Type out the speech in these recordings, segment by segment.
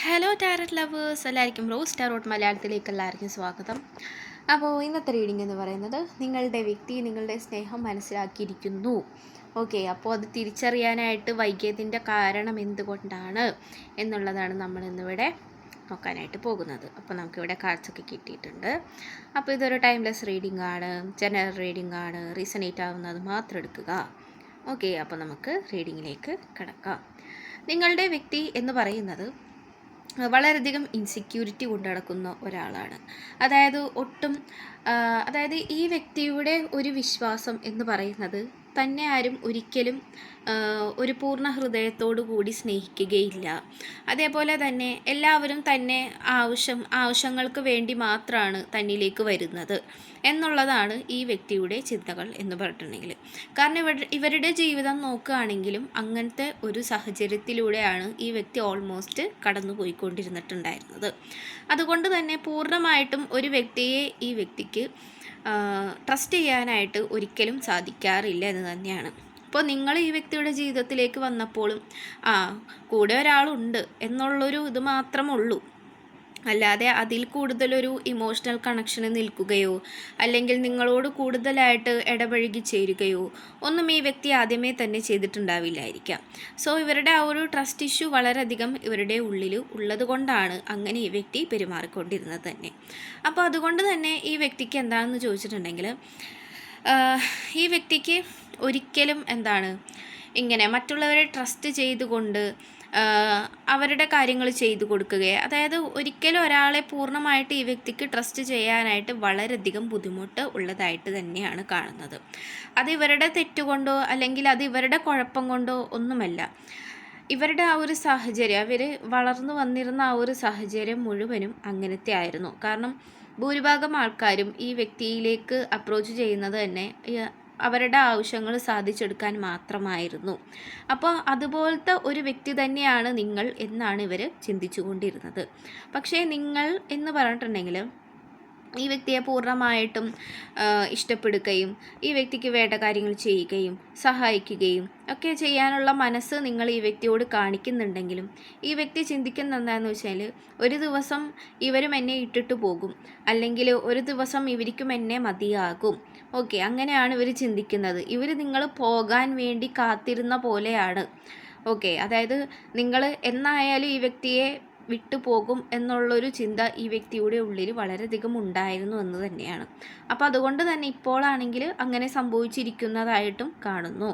Hello tarot lovers, എല്ലാവർക്കും rose tarot മലയാളത്തിലേക്ക് എല്ലാവർക്കും സ്വാഗതം. അപ്പോൾ ഇന്നത്തെ റീഡിംഗ് എന്ന് പറയുന്നത് നിങ്ങളുടെ വ്യക്തി നിങ്ങളുടെ സ്നേഹം മനസ്സിലാക്കിയിരിക്കുന്നു. ഓക്കെ, അപ്പോൾ അത് തിരിച്ചറിയാനായിട്ട് വൈകിയതിൻ്റെ കാരണം എന്തുകൊണ്ടാണ് എന്നുള്ളതാണ് നമ്മൾ ഇന്നിവിടെ നോക്കാനായിട്ട് പോകുന്നത്. അപ്പോൾ നമുക്കിവിടെ കാർഡ്സൊക്കെ കിട്ടിയിട്ടുണ്ട്. അപ്പോൾ ഇതൊരു ടൈംലെസ് റീഡിംഗ് ആണ്, ജനറൽ റീഡിംഗ് ആണ്, റീസണേറ്റ് ആവുന്നത് മാത്രം എടുക്കുക. ഓക്കെ, അപ്പോൾ നമുക്ക് റീഡിങ്ങിലേക്ക് കിടക്കാം. നിങ്ങളുടെ വ്യക്തി എന്ന് പറയുന്നത് വളരെയധികം ഇൻസെക്യൂരിറ്റി കൊണ്ട് നടക്കുന്ന ഒരാളാണ്. അതായത് ഈ വ്യക്തിയുടെ ഒരു വിശ്വാസം എന്ന് പറയുന്നത് തന്നെ ആരും ഒരിക്കലും ഒരു പൂർണ്ണ ഹൃദയത്തോടു കൂടി സ്നേഹിക്കുകയില്ല. അതേപോലെ തന്നെ എല്ലാവരും തന്നെ ആവശ്യങ്ങൾക്ക് വേണ്ടി മാത്രമാണ് തന്നിലേക്ക് വരുന്നത് എന്നുള്ളതാണ് ഈ വ്യക്തിയുടെ ചിന്തകൾ എന്ന് പറഞ്ഞിട്ടുണ്ടെങ്കിൽ. കാരണം ഇവരുടെ ജീവിതം നോക്കുകയാണെങ്കിലും അങ്ങനത്തെ ഒരു സാഹചര്യത്തിലൂടെയാണ് ഈ വ്യക്തി ഓൾമോസ്റ്റ് കടന്നു പോയിക്കൊണ്ടിരുന്നിട്ടുണ്ടായിരുന്നത്. അതുകൊണ്ട് തന്നെ പൂർണ്ണമായിട്ടും ഒരു വ്യക്തിയെ ഈ വ്യക്തിക്ക് ട്രസ്റ്റ് ചെയ്യാനായിട്ട് ഒരിക്കലും സാധിക്കാറില്ല എന്ന് തന്നെയാണ്. അപ്പോൾ നിങ്ങൾ ഈ വ്യക്തിയുടെ ജീവിതത്തിലേക്ക് വന്നപ്പോഴും കൂടെ ഒരാളുണ്ട് എന്നുള്ളൊരു ഇത് മാത്രമുള്ളൂ. അല്ലാതെ അതിൽ കൂടുതലൊരു ഇമോഷണൽ കണക്ഷന് നിൽക്കുകയോ അല്ലെങ്കിൽ നിങ്ങളോട് കൂടുതലായിട്ട് ഇടപഴകി ചേരുകയോ ഒന്നും ഈ വ്യക്തി ആദ്യമേ തന്നെ ചെയ്തിട്ടുണ്ടാവില്ലായിരിക്കാം. സോ ഇവരുടെ ആ ഒരു ട്രസ്റ്റ് ഇഷ്യൂ വളരെയധികം ഇവരുടെ ഉള്ളിൽ ഉള്ളത് കൊണ്ടാണ് അങ്ങനെ ഈ വ്യക്തി പെരുമാറിക്കൊണ്ടിരുന്നത് തന്നെ. അപ്പോൾ അതുകൊണ്ട് തന്നെ ഈ വ്യക്തിക്ക് എന്താണെന്ന് ചോദിച്ചിട്ടുണ്ടെങ്കിൽ ഈ വ്യക്തിക്ക് ഒരിക്കലും ഇങ്ങനെ മറ്റുള്ളവരെ ട്രസ്റ്റ് ചെയ്തുകൊണ്ട് അവരുടെ കാര്യങ്ങൾ ചെയ്തു കൊടുക്കുകയോ, അതായത് ഒരിക്കലും ഒരാളെ പൂർണ്ണമായിട്ട് ഈ വ്യക്തിക്ക് ട്രസ്റ്റ് ചെയ്യാനായിട്ട് വളരെയധികം ബുദ്ധിമുട്ട് ഉള്ളതായിട്ട് തന്നെയാണ് കാണുന്നത്. അത് ഇവരുടെ തെറ്റുകൊണ്ടോ അല്ലെങ്കിൽ അത് ഇവരുടെ കുഴപ്പം കൊണ്ടോ ഒന്നുമല്ല. ഇവരുടെ ആ ഒരു സാഹചര്യം, അവർ വളർന്നു വന്നിരുന്ന ആ ഒരു സാഹചര്യം മുഴുവനും അങ്ങനത്തെ ആയിരുന്നു. കാരണം ഭൂരിഭാഗം ആൾക്കാരും ഈ വ്യക്തിയിലേക്ക് അപ്രോച്ച് ചെയ്യുന്നത് തന്നെ അവരുടെ ആവശ്യങ്ങൾ സാധിച്ചെടുക്കാൻ മാത്രമായിരുന്നു. അപ്പോൾ അതുപോലത്തെ ഒരു വ്യക്തി തന്നെയാണ് നിങ്ങൾ എന്നാണ് ഇവർ ചിന്തിച്ചു കൊണ്ടിരുന്നത്. പക്ഷേ നിങ്ങൾ എന്ന് പറഞ്ഞിട്ടുണ്ടെങ്കിൽ ഈ വ്യക്തിയെ പൂർണ്ണമായിട്ടും ഇഷ്ടപ്പെടുകയും ഈ വ്യക്തിക്ക് വേണ്ട കാര്യങ്ങൾ ചെയ്യുകയും സഹായിക്കുകയും ഒക്കെ ചെയ്യാനുള്ള മനസ്സ് നിങ്ങൾ ഈ വ്യക്തിയോട് കാണിക്കുന്നുണ്ടെങ്കിലും ഈ വ്യക്തി ചിന്തിക്കുന്നത് എന്താണെന്ന് വെച്ചാൽ, ഒരു ദിവസം ഇവരും എന്നെ ഇട്ടിട്ട് പോകും, അല്ലെങ്കിൽ ഒരു ദിവസം ഇവർക്കും എന്നെ മതിയാകും. ഓക്കെ, അങ്ങനെയാണ് ഇവർ ചിന്തിക്കുന്നത്. ഇവർ നിങ്ങൾ പോകാൻ വേണ്ടി കാത്തിരുന്ന പോലെയാണ്. ഓക്കെ, അതായത് നിങ്ങൾ എന്നായാലും ഈ വ്യക്തിയെ വിട്ടുപോകും എന്നുള്ളൊരു ചിന്ത ഈ വ്യക്തിയുടെ ഉള്ളിൽ വളരെയധികം ഉണ്ടായിരുന്നു എന്ന് തന്നെയാണ്. അപ്പോൾ അതുകൊണ്ട് തന്നെ ഇപ്പോഴാണെങ്കിൽ അങ്ങനെ സംഭവിച്ചിരിക്കുന്നതായിട്ടും കാണുന്നു.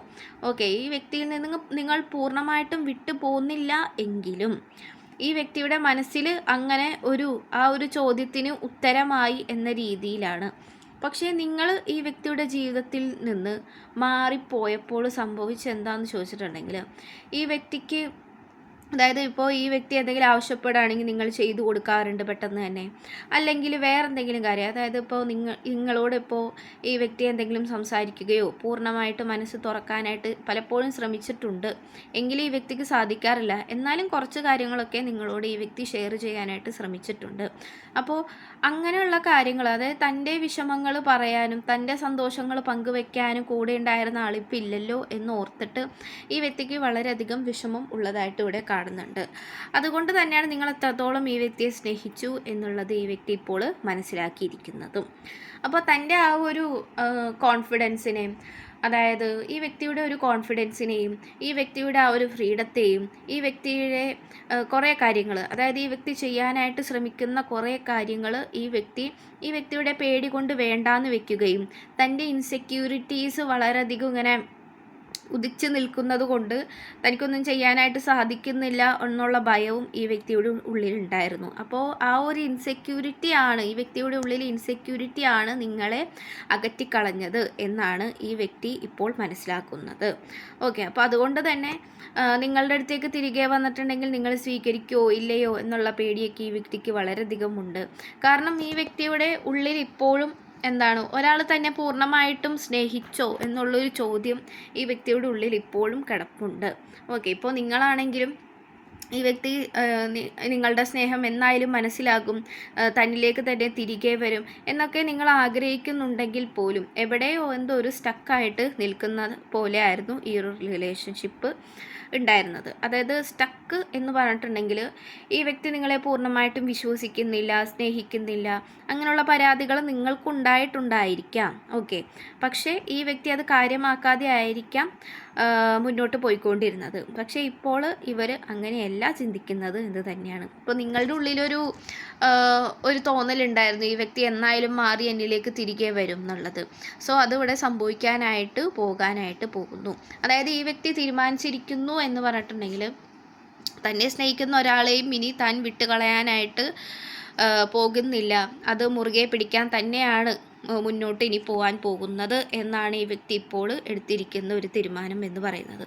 ഓക്കെ, ഈ വ്യക്തിയിൽ നിന്ന് നിങ്ങൾ പൂർണ്ണമായിട്ടും വിട്ടു പോകുന്നില്ല എങ്കിലും ഈ വ്യക്തിയുടെ മനസ്സിൽ അങ്ങനെ ആ ഒരു ചോദ്യത്തിന് ഉത്തരമായി എന്ന രീതിയിലാണ്. പക്ഷേ നിങ്ങൾ ഈ വ്യക്തിയുടെ ജീവിതത്തിൽ നിന്ന് മാറിപ്പോയപ്പോൾ സംഭവിച്ചെന്താണെന്ന് ചോദിച്ചിട്ടുണ്ടെങ്കിൽ, ഈ വ്യക്തിക്ക് അതായത് ഇപ്പോൾ ഈ വ്യക്തി എന്തെങ്കിലും ആവശ്യപ്പെടുകയാണെങ്കിൽ നിങ്ങൾ ചെയ്തു കൊടുക്കാറുണ്ട് പെട്ടെന്ന് തന്നെ. അല്ലെങ്കിൽ വേറെ എന്തെങ്കിലും കാര്യം, അതായത് ഇപ്പോൾ നിങ്ങളോട് ഇപ്പോൾ ഈ വ്യക്തി എന്തെങ്കിലും സംസാരിക്കുകയോ പൂർണ്ണമായിട്ട് മനസ്സ് തുറക്കാനായിട്ട് പലപ്പോഴും ശ്രമിച്ചിട്ടുണ്ട് എങ്കിലും ഈ വ്യക്തിക്ക് സാധിക്കാറില്ല. എന്നാലും കുറച്ച് കാര്യങ്ങളൊക്കെ നിങ്ങളോട് ഈ വ്യക്തി ഷെയർ ചെയ്യാനായിട്ട് ശ്രമിച്ചിട്ടുണ്ട്. അപ്പോൾ അങ്ങനെയുള്ള കാര്യങ്ങൾ, അതായത് തൻ്റെ വിഷമങ്ങൾ പറയാനും തൻ്റെ സന്തോഷങ്ങൾ പങ്കുവെക്കാനും കൂടെ ഉണ്ടായിരുന്ന ആളിപ്പോൾ ഇല്ലല്ലോ എന്ന് ഓർത്തിട്ട് ഈ വ്യക്തിക്ക് വളരെയധികം വിഷമം ഉള്ളതായിട്ട് ഇവിടെ കാണുന്നുണ്ട്. അതുകൊണ്ട് തന്നെയാണ് നിങ്ങൾ എത്രത്തോളം ഈ വ്യക്തിയെ സ്നേഹിച്ചു എന്നുള്ളത് ഈ വ്യക്തി ഇപ്പോൾ മനസ്സിലാക്കിയിരിക്കുന്നതും. അപ്പോൾ തൻ്റെ ആ ഒരു കോൺഫിഡൻസിനെയും, അതായത് ഈ വ്യക്തിയുടെ ഒരു കോൺഫിഡൻസിനെയും ഈ വ്യക്തിയുടെ ആ ഒരു ഫ്രീഡത്തെയും ഈ വ്യക്തിയുടെ കുറേ കാര്യങ്ങൾ, അതായത് ഈ വ്യക്തി ചെയ്യാനായിട്ട് ശ്രമിക്കുന്ന കുറേ കാര്യങ്ങൾ ഈ വ്യക്തിയുടെ പേടി കൊണ്ട് വേണ്ടാന്ന് വെക്കുകയും തൻ്റെ ഇൻസെക്യൂരിറ്റീസ് വളരെയധികം ഇങ്ങനെ ഉദിച്ചു നിൽക്കുന്നത് കൊണ്ട് തനിക്കൊന്നും ചെയ്യാനായിട്ട് സാധിക്കുന്നില്ല എന്നുള്ള ഭയവും ഈ വ്യക്തിയുടെ ഉള്ളിലുണ്ടായിരുന്നു. അപ്പോൾ ആ ഒരു ഈ വ്യക്തിയുടെ ഉള്ളിൽ ഇൻസെക്യൂരിറ്റിയാണ് നിങ്ങളെ അകറ്റിക്കളഞ്ഞത് എന്നാണ് ഈ വ്യക്തി ഇപ്പോൾ മനസ്സിലാക്കുന്നത്. ഓക്കെ, അപ്പോൾ അതുകൊണ്ട് തന്നെ നിങ്ങളുടെ അടുത്തേക്ക് തിരികെ വന്നിട്ടുണ്ടെങ്കിൽ നിങ്ങൾ സ്വീകരിക്കുമോ ഇല്ലയോ എന്നുള്ള പേടിയൊക്കെ ഈ വ്യക്തിക്ക് വളരെയധികം ഉണ്ട്. കാരണം ഈ വ്യക്തിയുടെ ഉള്ളിൽ ഇപ്പോഴും ഒരാൾ തന്നെ പൂർണ്ണമായിട്ടും സ്നേഹിച്ചോ എന്നുള്ളൊരു ചോദ്യം ഈ വ്യക്തിയുടെ ഉള്ളിൽ ഇപ്പോഴും കിടപ്പുണ്ട്. ഓക്കെ, ഇപ്പോൾ നിങ്ങളാണെങ്കിലും ഈ വ്യക്തി നിങ്ങളുടെ സ്നേഹം എന്നായാലും മനസ്സിലാകും, തന്നിലേക്ക് തന്നെ തിരികെ വരും എന്നൊക്കെ നിങ്ങൾ ആഗ്രഹിക്കുന്നുണ്ടെങ്കിൽ പോലും എവിടെയോ എന്തോ ഒരു സ്റ്റക്കായിട്ട് നിൽക്കുന്ന പോലെ ആയിരുന്നു ഈ ഒരു റിലേഷൻഷിപ്പ് ഉണ്ടായിരുന്നത്. അതായത് സ്റ്റക്ക് എന്ന് പറഞ്ഞിട്ടുണ്ടെങ്കിൽ ഈ വ്യക്തി നിങ്ങളെ പൂർണ്ണമായിട്ടും വിശ്വസിക്കുന്നില്ല, സ്നേഹിക്കുന്നില്ല, അങ്ങനെയുള്ള പരാതികൾ നിങ്ങൾക്കുണ്ടായിട്ടുണ്ടായിരിക്കാം. ഓക്കെ, പക്ഷേ ഈ വ്യക്തി അത് കാര്യമാക്കാതെ ആയിരിക്കാം മുന്നോട്ട് പോയിക്കൊണ്ടിരുന്നത്. പക്ഷേ ഇപ്പോൾ ഇവർ അങ്ങനെയല്ല ചിന്തിക്കുന്നത് എന്ന് തന്നെയാണ്. ഇപ്പോൾ നിങ്ങളുടെ ഉള്ളിലൊരു ഒരു തോന്നലുണ്ടായിരുന്നു, ഈ വ്യക്തി എന്നായാലും മാറി എന്നിലേക്ക് തിരികെ വരും എന്നുള്ളത്. സോ അതിവിടെ പോകാനായിട്ട് പോകുന്നു. അതായത് ഈ വ്യക്തി തീരുമാനിച്ചിരിക്കുന്നു എന്ന് പറഞ്ഞിട്ടുണ്ടെങ്കിൽ തന്നെ സ്നേഹിക്കുന്ന ഒരാളെയും ഇനി താൻ വിട്ടുകളയാനായിട്ട് പോകുന്നില്ല, അത് മുറുകെ പിടിക്കാൻ തന്നെയാണ് മുന്നോട്ട് ഇനി പോകാൻ പോകുന്നത് എന്നാണ് ഈ വ്യക്തി ഇപ്പോൾ എടുത്തിരിക്കുന്ന ഒരു തീരുമാനം എന്ന് പറയുന്നത്.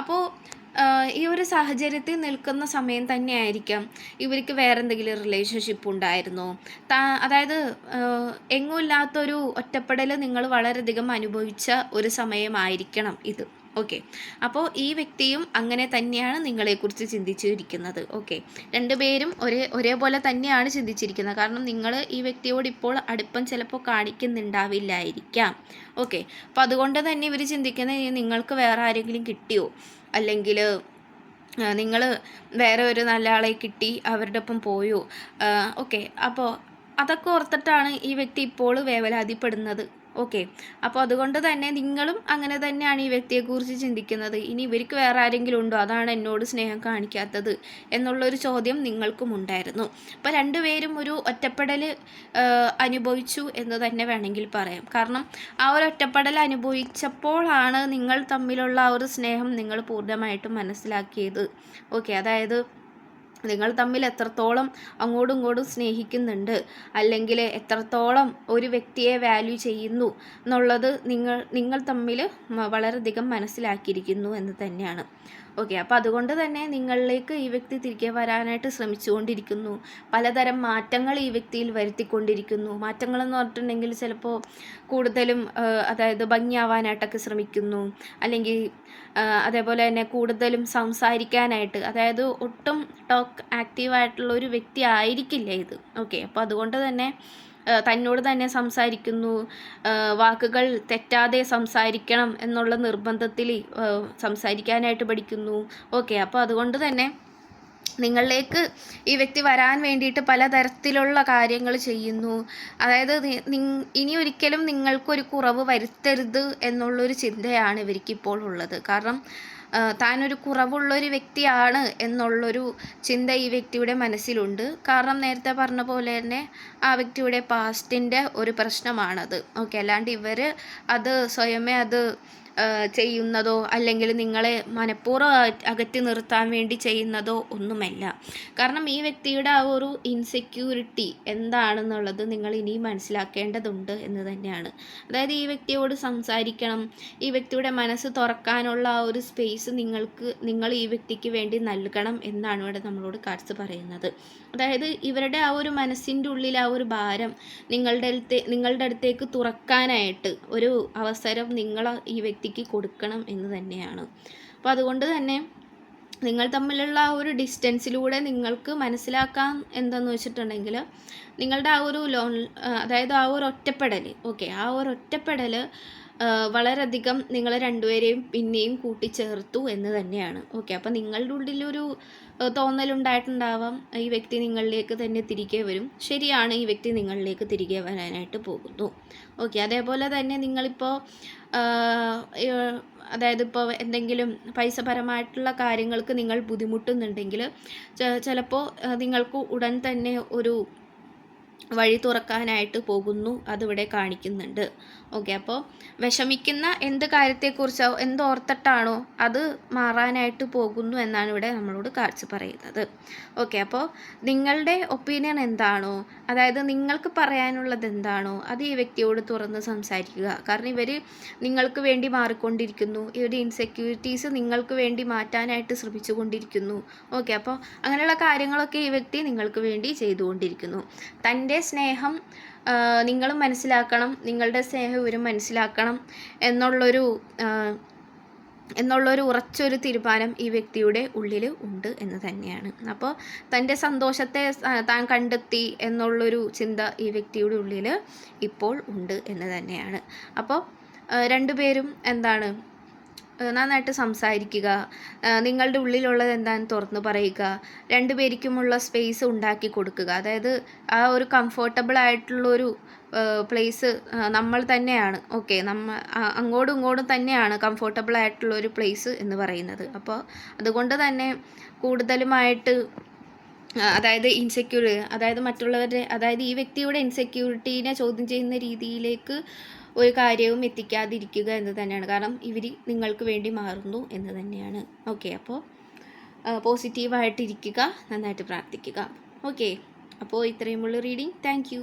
അപ്പോൾ ഈ ഒരു സാഹചര്യത്തിൽ നിൽക്കുന്ന സമയം തന്നെയായിരിക്കാം ഇവർക്ക് വേറെ എന്തെങ്കിലും റിലേഷൻഷിപ്പ് ഉണ്ടായിരുന്നോ, അതായത് എങ്ങുമില്ലാത്തൊരു ഒറ്റപ്പെടൽ നിങ്ങൾ വളരെയധികം അനുഭവിച്ച ഒരു സമയമായിരിക്കണം ഇത്. ഓക്കെ, അപ്പോൾ ഈ വ്യക്തിയും അങ്ങനെ തന്നെയാണ് നിങ്ങളെക്കുറിച്ച് ചിന്തിച്ചിരിക്കുന്നത്. ഓക്കെ, രണ്ടുപേരും ഒരേപോലെ തന്നെയാണ് ചിന്തിച്ചിരിക്കുന്നത്. കാരണം നിങ്ങൾ ഈ വ്യക്തിയോട് ഇപ്പോൾ അടുപ്പം ചിലപ്പോൾ കാണിക്കുന്നുണ്ടാവില്ലായിരിക്കാം. ഓക്കെ, അപ്പോൾ അതുകൊണ്ട് തന്നെ ഇവർ ചിന്തിക്കുന്നത് നിങ്ങൾക്ക് വേറെ ആരെങ്കിലും കിട്ടിയോ, അല്ലെങ്കിൽ നിങ്ങൾ വേറെ ഒരു നല്ല ആളെ കിട്ടി അവരുടെ ഒപ്പം പോയോ. ഓക്കെ, അപ്പോൾ അതൊക്കെ ഓർത്തിട്ടാണ് ഈ വ്യക്തി ഇപ്പോൾ വേവലാതിപ്പെടുന്നത്. ഓക്കെ, അപ്പോൾ അതുകൊണ്ട് തന്നെ നിങ്ങളും അങ്ങനെ തന്നെയാണ് ഈ വ്യക്തിയെക്കുറിച്ച് ചിന്തിക്കുന്നത്. ഇനി ഇവർക്ക് വേറെ ആരെങ്കിലും ഉണ്ടോ, അതാണ് എന്നോട് സ്നേഹം കാണിക്കാത്തത് എന്നുള്ളൊരു ചോദ്യം നിങ്ങൾക്കും ഉണ്ടായിരുന്നു. അപ്പോൾ രണ്ടുപേരും ഒരു ഒറ്റപ്പെടൽ അനുഭവിച്ചു എന്ന് തന്നെ വേണമെങ്കിൽ പറയാം. കാരണം ആ ഒരു ഒറ്റപ്പെടൽ അനുഭവിച്ചപ്പോഴാണ് നിങ്ങൾ തമ്മിലുള്ള ആ ഒരു സ്നേഹം നിങ്ങൾ പൂർണ്ണമായിട്ടും മനസ്സിലാക്കിയത്. ഓക്കെ, അതായത് നിങ്ങൾ തമ്മിൽ എത്രത്തോളം അങ്ങോട്ടും ഇങ്ങോട്ടും സ്നേഹിക്കുന്നുണ്ട്, അല്ലെങ്കിൽ എത്രത്തോളം ഒരു വ്യക്തിയെ വാല്യൂ ചെയ്യുന്നു എന്നുള്ളത് നിങ്ങൾ തമ്മിൽ വളരെയധികം മനസ്സിലാക്കിയിരിക്കുന്നു എന്ന് തന്നെയാണ്. ഓക്കെ, അപ്പോൾ അതുകൊണ്ട് തന്നെ നിങ്ങളിലേക്ക് ഈ വ്യക്തി തിരികെ വരാനായിട്ട് ശ്രമിച്ചുകൊണ്ടിരിക്കുന്നു. പലതരം മാറ്റങ്ങൾ ഈ വ്യക്തിയിൽ വരുത്തിക്കൊണ്ടിരിക്കുന്നു. മാറ്റങ്ങളെന്ന് പറഞ്ഞിട്ടുണ്ടെങ്കിൽ ചിലപ്പോൾ കൂടുതലും അതായത് ഭംഗിയാവാനായിട്ടൊക്കെ ശ്രമിക്കുന്നു, അല്ലെങ്കിൽ അതേപോലെ തന്നെ കൂടുതലും സംസാരിക്കാനായിട്ട്, അതായത് ഒട്ടും ടോക്ക് ആക്റ്റീവായിട്ടുള്ള ഒരു വ്യക്തി ആയിരിക്കില്ല ഇത്. ഓക്കെ, അപ്പോൾ അതുകൊണ്ട് തന്നെ തന്നോട് തന്നെ സംസാരിക്കുന്നു, വാക്കുകൾ തെറ്റാതെ സംസാരിക്കണം എന്നുള്ള നിർബന്ധത്തിൽ സംസാരിക്കാനായിട്ട് പഠിക്കുന്നു. ഓക്കെ, അപ്പോൾ അതുകൊണ്ട് തന്നെ നിങ്ങളിലേക്ക് ഈ വ്യക്തി വരാൻ വേണ്ടിയിട്ട് പലതരത്തിലുള്ള കാര്യങ്ങൾ ചെയ്യുന്നു. അതായത് ഇനി ഒരിക്കലും നിങ്ങൾക്കൊരു കുറവ് വരുത്തരുത് എന്നുള്ളൊരു ചിന്തയാണ് ഇവർക്കിപ്പോൾ ഉള്ളത്. കാരണം താനൊരു കുറവുള്ളൊരു വ്യക്തിയാണ് എന്നുള്ളൊരു ചിന്ത ഈ വ്യക്തിയുടെ മനസ്സിലുണ്ട്. കാരണം നേരത്തെ പറഞ്ഞ പോലെ തന്നെ ആ വ്യക്തിയുടെ പാസ്റ്റിൻ്റെ ഒരു പ്രശ്നമാണത്. ഓക്കെ, അല്ലാണ്ട് ഇവർ അത് സ്വയമേ അത് ചെയ്യുന്നതോ അല്ലെങ്കിൽ നിങ്ങളെ മനഃപൂർവ്വം അകറ്റി നിർത്താൻ വേണ്ടി ചെയ്യുന്നതോ ഒന്നുമല്ല. കാരണം ഈ വ്യക്തിയുടെ ആ ഒരു ഇൻസെക്യൂരിറ്റി എന്താണെന്നുള്ളത് നിങ്ങൾ ഇനിയും മനസ്സിലാക്കേണ്ടതുണ്ട് എന്ന് തന്നെയാണ്. അതായത് ഈ വ്യക്തിയോട് സംസാരിക്കണം, ഈ വ്യക്തിയുടെ മനസ്സ് തുറക്കാനുള്ള ആ ഒരു സ്പേസ് നിങ്ങൾ ഈ വ്യക്തിക്ക് വേണ്ടി നൽകണം എന്നാണ് ഇവിടെ നമ്മളോട് കാർഡ്സ് പറയുന്നത്. അതായത് ഇവരുടെ ആ ഒരു മനസ്സിൻ്റെ ഉള്ളിൽ ആ ഒരു ഭാരം നിങ്ങളുടെ അടുത്തേക്ക് തുറക്കാനായിട്ട് ഒരു അവസരം നിങ്ങൾ ഈ വ്യക്തിക്ക് കൊടുക്കണം എന്ന് തന്നെയാണ്. അപ്പോൾ അതുകൊണ്ട് തന്നെ നിങ്ങൾ തമ്മിലുള്ള ആ ഒരു ഡിസ്റ്റൻസിലൂടെ നിങ്ങൾക്ക് മനസ്സിലാക്കാം എന്താണെന്ന് വെച്ചിട്ടുണ്ടെങ്കിൽ നിങ്ങളുടെ ആ ഒരു അതായത് ആ ഒരു ഒറ്റപ്പെടൽ, ഓക്കെ, ആ ഒരു ഒറ്റപ്പെടൽ വളരെയധികം നിങ്ങളെ രണ്ടുപേരെയും പിന്നെയും കൂട്ടിച്ചേർത്തു എന്ന് തന്നെയാണ്. ഓക്കെ, അപ്പോൾ നിങ്ങളുടെ ഉള്ളിലൊരു തോന്നലുണ്ടായിട്ടുണ്ടാവാം ഈ വ്യക്തി നിങ്ങളിലേക്ക് തന്നെ തിരികെ വരും. ശരിയാണ്, ഈ വ്യക്തി നിങ്ങളിലേക്ക് തിരികെ വരാനായിട്ട് പോകുന്നു. ഓക്കെ, അതേപോലെ തന്നെ നിങ്ങളിപ്പോൾ അതായത് ഇപ്പോൾ എന്തെങ്കിലും പൈസപരമായിട്ടുള്ള കാര്യങ്ങൾക്ക് നിങ്ങൾ ബുദ്ധിമുട്ടുന്നുണ്ടെങ്കിൽ ചിലപ്പോൾ നിങ്ങൾക്ക് ഉടൻ തന്നെ ഒരു വഴി തുറക്കാനായിട്ട് പോകുന്നു, അതിവിടെ കാണിക്കുന്നുണ്ട്. ഓക്കെ, അപ്പോൾ വിഷമിക്കുന്ന എന്ത് കാര്യത്തെക്കുറിച്ചോ എന്തോർത്തിട്ടാണോ അത് മാറാനായിട്ട് പോകുന്നു എന്നാണ് ഇവിടെ നമ്മളോട് കാണിച്ച് പറയുന്നത്. ഓക്കെ, അപ്പോൾ നിങ്ങളുടെ ഒപ്പീനിയൻ എന്താണോ, അതായത് നിങ്ങൾക്ക് പറയാനുള്ളത് എന്താണോ അത് ഈ വ്യക്തിയോട് തുറന്ന് സംസാരിക്കുക. കാരണം ഇവർ നിങ്ങൾക്ക് വേണ്ടി മാറിക്കൊണ്ടിരിക്കുന്നു, ഇവരുടെ ഇൻസെക്യൂരിറ്റീസ് നിങ്ങൾക്ക് വേണ്ടി മാറ്റാനായിട്ട് ശ്രമിച്ചുകൊണ്ടിരിക്കുന്നു. ഓക്കെ, അപ്പോൾ അങ്ങനെയുള്ള കാര്യങ്ങളൊക്കെ ഈ വ്യക്തി നിങ്ങൾക്ക് വേണ്ടി ചെയ്തുകൊണ്ടിരിക്കുന്നു. തൻ്റെ സ്നേഹം നിങ്ങളും മനസ്സിലാക്കണം, നിങ്ങളുടെ സ്നേഹം ഇവരും മനസ്സിലാക്കണം എന്നുള്ളൊരു എന്നുള്ളൊരു ഉറച്ചൊരു തീരുമാനം ഈ വ്യക്തിയുടെ ഉള്ളിൽ ഉണ്ട് എന്ന് തന്നെയാണ്. അപ്പോൾ തൻ്റെ സന്തോഷത്തെ താൻ കണ്ടെത്തി എന്നുള്ളൊരു ചിന്ത ഈ വ്യക്തിയുടെ ഉള്ളിൽ ഇപ്പോൾ ഉണ്ട് എന്ന് തന്നെയാണ്. അപ്പോൾ രണ്ടുപേരും എന്താണ് നന്നായിട്ട് സംസാരിക്കുക, നിങ്ങളുടെ ഉള്ളിലുള്ളത് എന്താണെന്ന് തുറന്ന് പറയുക, രണ്ടുപേർക്കുമുള്ള സ്പേസ് ഉണ്ടാക്കി കൊടുക്കുക. അതായത് ആ ഒരു കംഫർട്ടബിൾ ആയിട്ടുള്ളൊരു പ്ലേസ് നമ്മൾ തന്നെയാണ്. ഓക്കെ, അങ്ങോട്ടും ഇങ്ങോട്ടും തന്നെയാണ് കംഫർട്ടബിൾ ആയിട്ടുള്ളൊരു പ്ലേസ് എന്ന് പറയുന്നത്. അപ്പോൾ അതുകൊണ്ട് തന്നെ കൂടുതലുമായിട്ട് അതായത് മറ്റുള്ളവരുടെ, അതായത് ഈ വ്യക്തിയുടെ ഇൻസെക്യൂരിറ്റീനെ ചോദ്യം ചെയ്യുന്ന രീതിയിലേക്ക് ഒരു കാര്യവും എത്തിക്കാതിരിക്കുക എന്ന് തന്നെയാണ്. കാരണം ഇവർ നിങ്ങൾക്ക് വേണ്ടി മാറുന്നു എന്ന് തന്നെയാണ്. ഓക്കെ, അപ്പോൾ പോസിറ്റീവായിട്ടിരിക്കുക, നന്നായിട്ട് പ്രാർത്ഥിക്കുക. ഓക്കെ, അപ്പോൾ ഇത്രയുമുള്ള റീഡിങ്. Thank you.